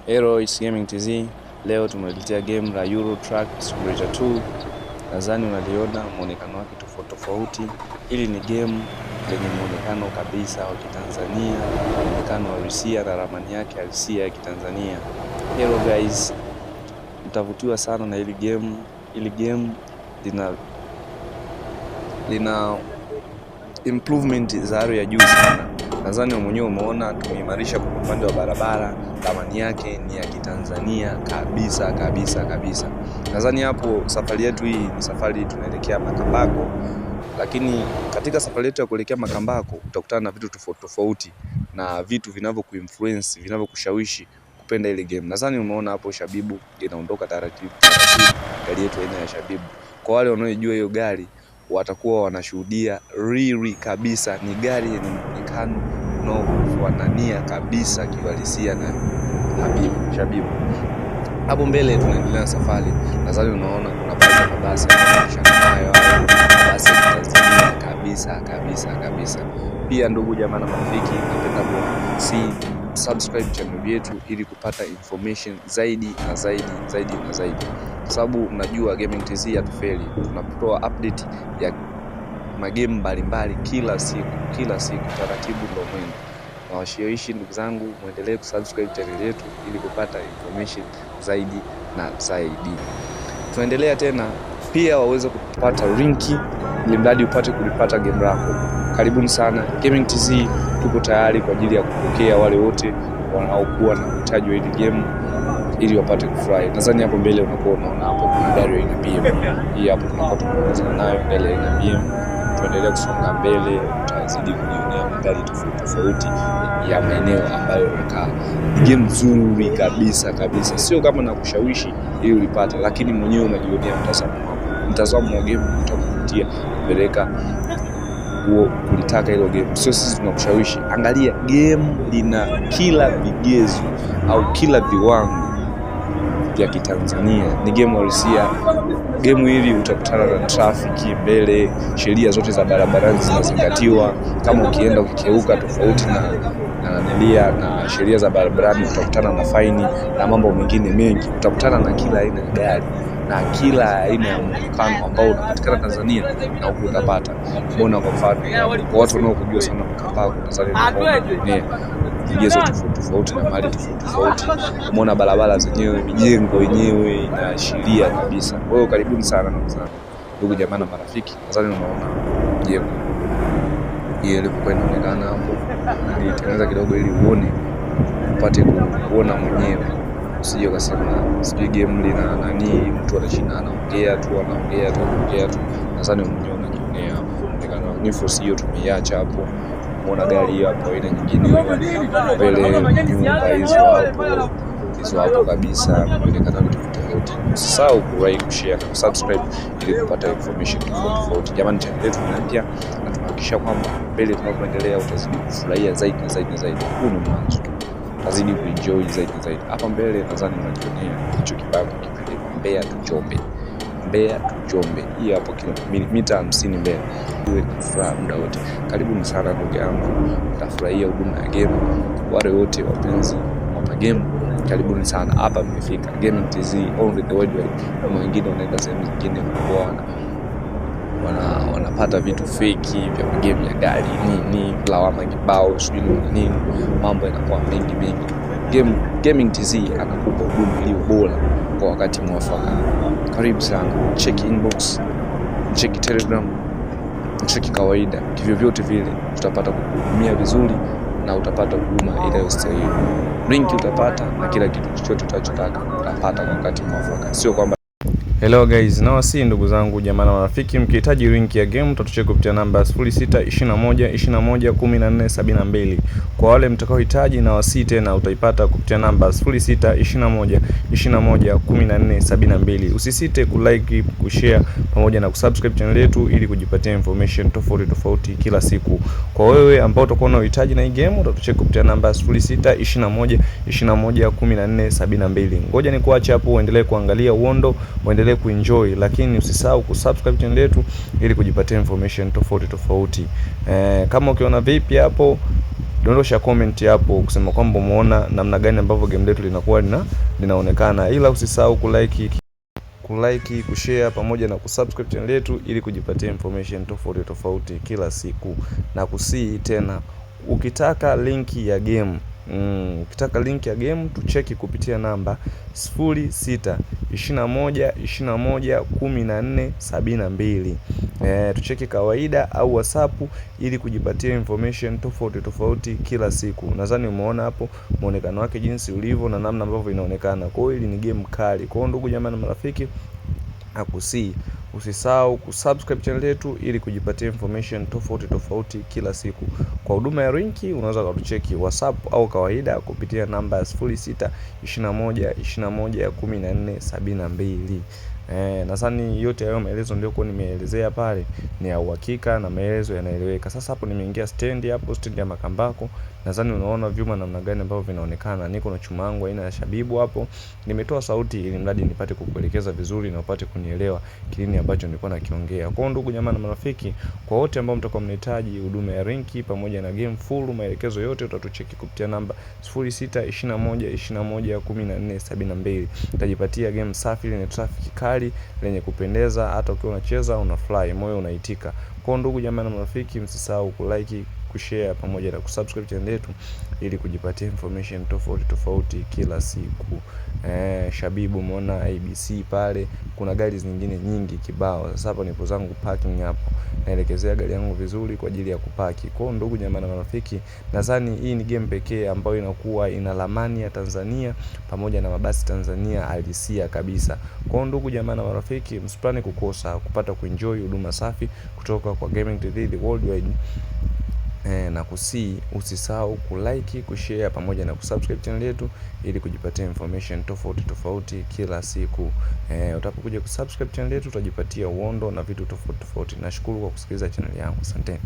Hello, it's Gaming TZ. Leo tumeletea game la Euro Truck Simulator 2. Nadhani unaliona muonekano wake tofauti. Hili ni game lenye muonekano kabisa wa Kitanzania, muonekano wa halisia na ramani yake halisia ya Kitanzania. Hello guys, mtavutiwa sana na hili game. Hili game lina improvement za hali ya juu sana. Nadhani mwenyewe umeona tumeimarisha kwa upande wa barabara, ramani yake ni ya Kitanzania kabisa. Nadhani hapo safari yetu hii ni safari tunaelekea Makambako, lakini katika safari yetu ya kuelekea Makambako utakutana na vitu tofauti na vitu vinavyokuinfluence, vinavyokushawishi kupenda ile game. Nadhani umeona hapo Shabibu inaondoka taratibu, gari yetu aina ya Shabibu. Kwa wale wanaojua hiyo gari watakuwa wanashuhudia really kabisa ni gari yenye muonekano unaofanania kabisa kiuhalisia na Shabibu. Hapo mbele tunaendelea na safari. Nadhani unaona kuna baadhi ya mabasi yanayoshangayo basi kabisa. Pia ndugu jamaa na marafiki, napenda subscribe channel yetu ili kupata information zaidi na zaidi. Kwa sababu unajua Gaming TZ hatufeli. Tunatoa update ya magame mbalimbali kila siku, taratibu ndio mwendo. Na washawishi ndugu zangu muendelee kusubscribe channel yetu ili kupata information zaidi na zaidi. Tunaendelea tena, pia waweze kupata linki ili mradi upate kulipata game lako. Karibuni sana Gaming TZ, tuko tayari kwa ajili ya kupokea wale wote wanaokuwa na uhitaji wa hili game ili wapate kufurahi. Nadhani hapo mbele unaona hapo kuna gari ya BM. Hii hapo tunakuwa tunaanza nayo mbele ya BM. Tuendelea kusonga mbele, tutazidi kujionea magari tofauti ya maeneo ambayo unakaa. Game nzuri kabisa. Sio kama na kushawishi ili ulipata, lakini mwenyewe unajionea mtazamo wa game utakuvutia kupeleka kulitaka hilo game. Sio sisi tunakushawishi. Angalia game lina kila vigezo au kila viwango vya Kitanzania. Ni game halisia. Game hili utakutana na trafiki mbele, sheria zote za barabarani zinazingatiwa. Kama ukienda ukikeuka tofauti na sheria za barabarani utakutana na faini na mambo mengine mengi. Utakutana na kila aina ya gari na kila aina ya muonekano ambao unapatikana Tanzania na huko utapata. Mbona kwa mfano kwa watu wanaokujua sana Makambako, Tanzania ni vigezo tofauti na mali tofauti. Umeona barabara zenyewe, mijengo yenyewe inaashiria kabisa. Kwa hiyo karibuni sana ndugu jamaa na marafiki. Nadhani unaona jengo hili lilipokuwa inaonekana hapo, nilitengeneza kidogo ili upate kuona mwenyewe. Usije ukasema sijui game lina nani, mtu anashinda anaongea tu. Nadhani mwenyewe unajionea hapo muonekano. Ni force hiyo tumeiacha hapo. Umeona gari hiyo hapo, ile nyingine mbele, nyumba hizo hapo kabisa, muonekano tofauti. Usisahau kulike, kushare na subscribe ili kupata information tofauti. Jamani, channel yetu mpya na tunahakikisha kwamba mbele tunapoendelea utazidi kufurahia zaidi. Huu ni mwanzo tu. Utazidi kuenjoy zaidi. Hapa mbele nadhani unajionea hicho kibango kipindi Mbeya to Njombe. Hii hapo kilomita 50 mbele. Uwe kufurahi muda wote. Karibuni sana ndugu yangu. Utafurahia huduma ya game. Wale wote wapenzi wa game, karibuni sana. Hapa mmefika Gaming TZ on the worldwide. Kama wengine wanaenda sehemu nyingine wanapata vitu fake vya game ya gari nini, lawama kibao, sijui nini, mambo yanakuwa mengi. Gaming TZ anakupa huduma iliyo bora kwa wakati mwafaka. Karibu sana. Check inbox, check Telegram, check kawaida. Hivyo vyote vile tutapata kukuhudumia vizuri na utapata huduma inayostahili. Link utapata na kila kitu chochote utachotaka utapata kwa wakati mwafaka. Sio kwamba hello guys, nawasihi ndugu zangu jamaa na marafiki, mkihitaji link ya game tutacheka kupitia namba 0621211472. Kwa wale mtakaohitaji nawasihi tena utaipata kupitia namba 0621211472. Usisite kulike, kushare pamoja na kusubscribe channel yetu ili kujipatia information tofauti kila siku. Kwa wewe ambao utakuwa na uhitaji na hii game utacheka kupitia namba 0621211472. Ngoja nikuache hapo uendelee kuangalia uondo, uendelee kuenjoy, lakini usisahau kusubscribe channel yetu ili kujipatia information tofauti. Kama ukiona vipi hapo dondosha comment hapo kusema kwamba umeona namna gani ambavyo game letu linakuwa linaonekana, ila usisahau kulike, kushare pamoja na kusubscribe channel yetu ili kujipatia information tofauti kila siku. Na kusii tena, ukitaka linki ya game tucheki kupitia namba 0621211472. Tucheki kawaida au WhatsApp ili kujipatia information tofauti kila siku. Nadhani umeona hapo muonekano wake jinsi ulivyo na namna ambavyo inaonekana. Kwa hiyo hili ni game kali. Kwa hiyo ndugu jamaa na marafiki, nakusii usisahau kusubscribe channel yetu ili kujipatia information tofauti kila siku. Kwa huduma ya linki unaweza kutucheki WhatsApp au kawaida kupitia namba 0621211472. Nadhani yote hayo maelezo ndio kwa nimeelezea pale ni ya uhakika na maelezo yanaeleweka. Sasa hapo nimeingia stand ya Makambako. Nadhani unaona vyuma namna gani ambavyo vinaonekana. Niko na chuma yangu aina ya Shabibu hapo. Nimetoa sauti ili mradi nipate kukuelekeza vizuri na upate kunielewa kile ambacho nilikuwa nakiongea. Kwa ndugu jamaa na marafiki, kwa wote ambao mtakuwa mnahitaji huduma ya linki pamoja na game full, maelekezo yote utatucheki kupitia namba 0621211472. Utajipatia game safi lenye traffic kali lenye kupendeza, hata ukiwa unacheza unafly, moyo unaitika. Kwa ndugu jamaa na marafiki, msisahau kulike, kushare pamoja na kusubscribe channel yetu ili kujipatia information tofauti kila siku. Shabibu umeona ABC pale, kuna gari zingine nyingi kibao. Sasa hapa nipo zangu parking hapo, naelekezea gari yangu vizuri kwa ajili ya kupaki. Kwa ndugu jamaa na marafiki, nadhani hii ni game pekee ambayo inakuwa ina ramani ya Tanzania pamoja na mabasi Tanzania halisia kabisa. Kwa ndugu jamaa na marafiki, msipane kukosa kupata kuenjoy huduma safi kutoka kwa Gaming TV the worldwide. Na kusii usisahau kulike, kushare pamoja na kusubscribe channel yetu ili kujipatia information tofauti kila siku. Utapokuja kusubscribe channel yetu utajipatia uondo na vitu tofauti. Nashukuru kwa kusikiliza channel yangu. Asante.